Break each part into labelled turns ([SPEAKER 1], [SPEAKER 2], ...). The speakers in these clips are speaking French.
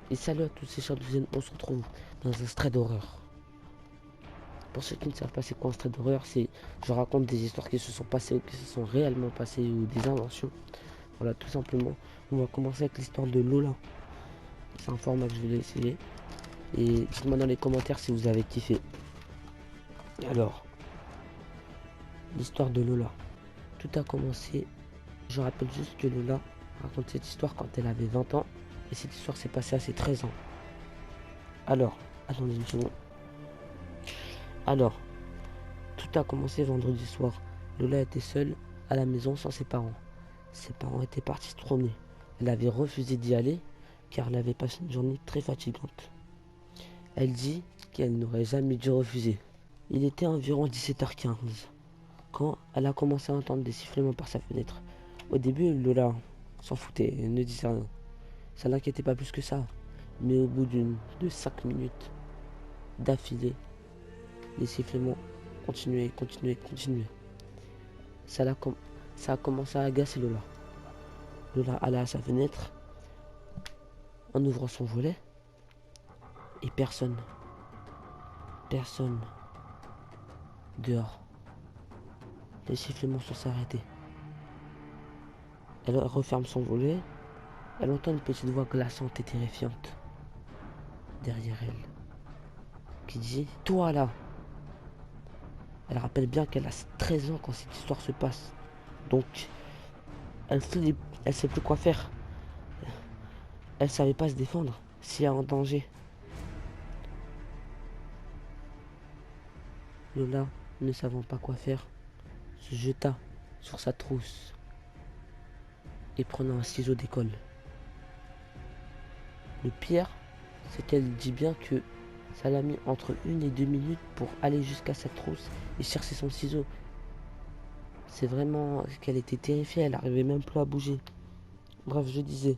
[SPEAKER 1] Et salut à tous, c'est Charles, on se retrouve dans un stray d'horreur. Pour ceux qui ne savent pas c'est quoi un stray d'horreur, c'est je raconte des histoires qui se sont passées ou qui se sont réellement passées ou des inventions. Voilà, tout simplement. On va commencer avec l'histoire de Lola. C'est un format que je voulais essayer. Et dites-moi dans les commentaires si vous avez kiffé. Alors, l'histoire de Lola. Tout a commencé, je rappelle juste que Lola raconte cette histoire quand elle avait 20 ans. Et cette histoire s'est passée à ses 13 ans. Alors, attendez une seconde. Alors, tout a commencé vendredi soir. Lola était seule à la maison sans ses parents. Ses parents étaient partis se promener. Elle avait refusé d'y aller car elle avait passé une journée très fatigante. Elle dit qu'elle n'aurait jamais dû refuser. Il était environ 17h15 quand elle a commencé à entendre des sifflements par sa fenêtre. Au début, Lola s'en foutait, elle ne disait rien. Ça l'inquiétait pas plus que ça. Mais au bout de 5 minutes d'affilée, les sifflements continuaient. Ça a commencé à agacer Lola. Lola alla à sa fenêtre en ouvrant son volet et personne dehors. Les sifflements sont arrêtés. Elle referme son volet. Elle entend une petite voix glaçante et terrifiante derrière elle qui dit « Toi là !» Elle rappelle bien qu'elle a 13 ans quand cette histoire se passe. Donc, elle sait plus quoi faire. Elle savait pas se défendre s'il y a un danger. Lola, ne savant pas quoi faire, se jeta sur sa trousse et prenant un ciseau d'école. Le pire, c'est qu'elle dit bien que ça l'a mis entre 1 et 2 minutes pour aller jusqu'à sa trousse et chercher son ciseau. C'est vraiment qu'elle était terrifiée, elle n'arrivait même plus à bouger. Bref, je disais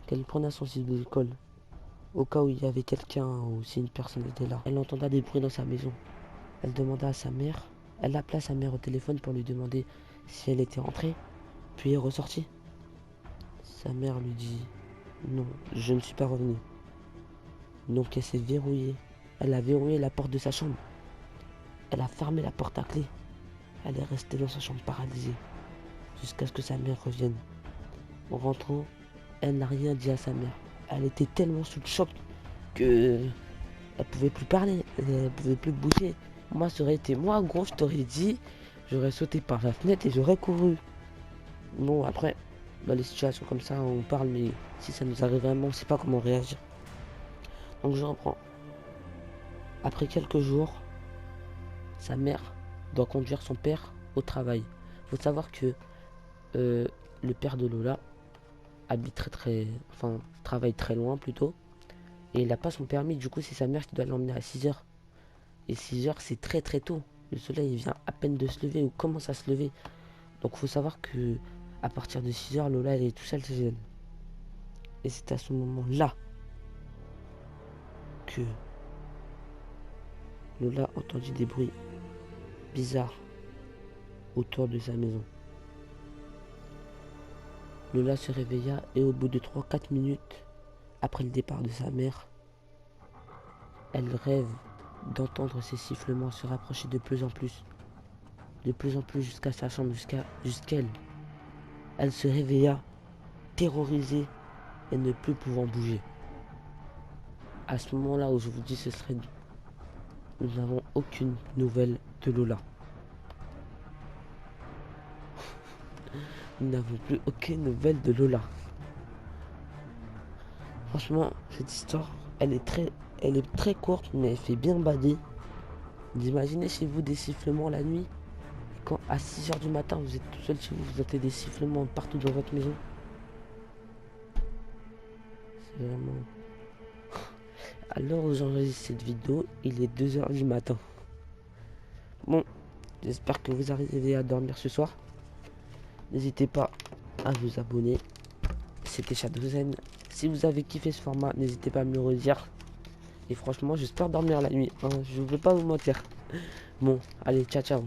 [SPEAKER 1] qu'elle prenait son ciseau d'école au cas où il y avait quelqu'un ou si une personne était là. Elle entendait des bruits dans sa maison. Elle demanda à sa mère, elle appela sa mère au téléphone pour lui demander si elle était rentrée, puis est ressortie. Sa mère lui dit non, je ne suis pas revenue. Donc elle s'est verrouillée. Elle a verrouillé la porte de sa chambre. Elle a fermé la porte à clé. Elle est restée dans sa chambre paralysée jusqu'à ce que sa mère revienne. En rentrant, elle n'a rien dit à sa mère. Elle était tellement sous le choc que elle pouvait plus parler, elle pouvait plus bouger. Moi, ça aurait été moi, gros, je t'aurais dit, j'aurais sauté par la fenêtre et j'aurais couru. Bon, après, dans les situations comme ça, on parle, mais si ça nous arrive vraiment, on sait pas comment réagir. Donc je reprends. Après quelques jours, sa mère doit conduire son père au travail. Faut savoir que le père de Lola habite enfin, travaille très loin plutôt. Et il n'a pas son permis, du coup c'est sa mère qui doit l'emmener à 6h. Et 6h c'est très très tôt. Le soleil il vient à peine de se lever ou commence à se lever. Donc faut savoir que à partir de 6h, Lola elle est tout seule chez elle. Et c'est à ce moment-là que Lola entendit des bruits bizarres autour de sa maison. Lola se réveilla et au bout de 3-4 minutes, après le départ de sa mère, elle rêve d'entendre ses sifflements se rapprocher de plus en plus jusqu'à sa chambre, jusqu'à elle. Elle se réveilla, terrorisée et ne plus pouvant bouger. À ce moment-là où je vous dis ce serait... Nous n'avons aucune nouvelle de Lola. Nous n'avons plus aucune nouvelle de Lola. Franchement, cette histoire, elle est très courte, mais elle fait bien bader. Vous imaginez chez vous des sifflements la nuit. Quand à 6h du matin, vous êtes tout seul chez vous, vous entendez des sifflements partout dans votre maison. C'est vraiment... À l'heure où j'enregistre cette vidéo, il est 2h du matin. Bon, j'espère que vous arrivez à dormir ce soir. N'hésitez pas à vous abonner. C'était Shadowzen. Si vous avez kiffé ce format, n'hésitez pas à me le redire. Et franchement, j'espère dormir la nuit. Hein, je ne veux pas vous mentir. Bon, allez, ciao, ciao.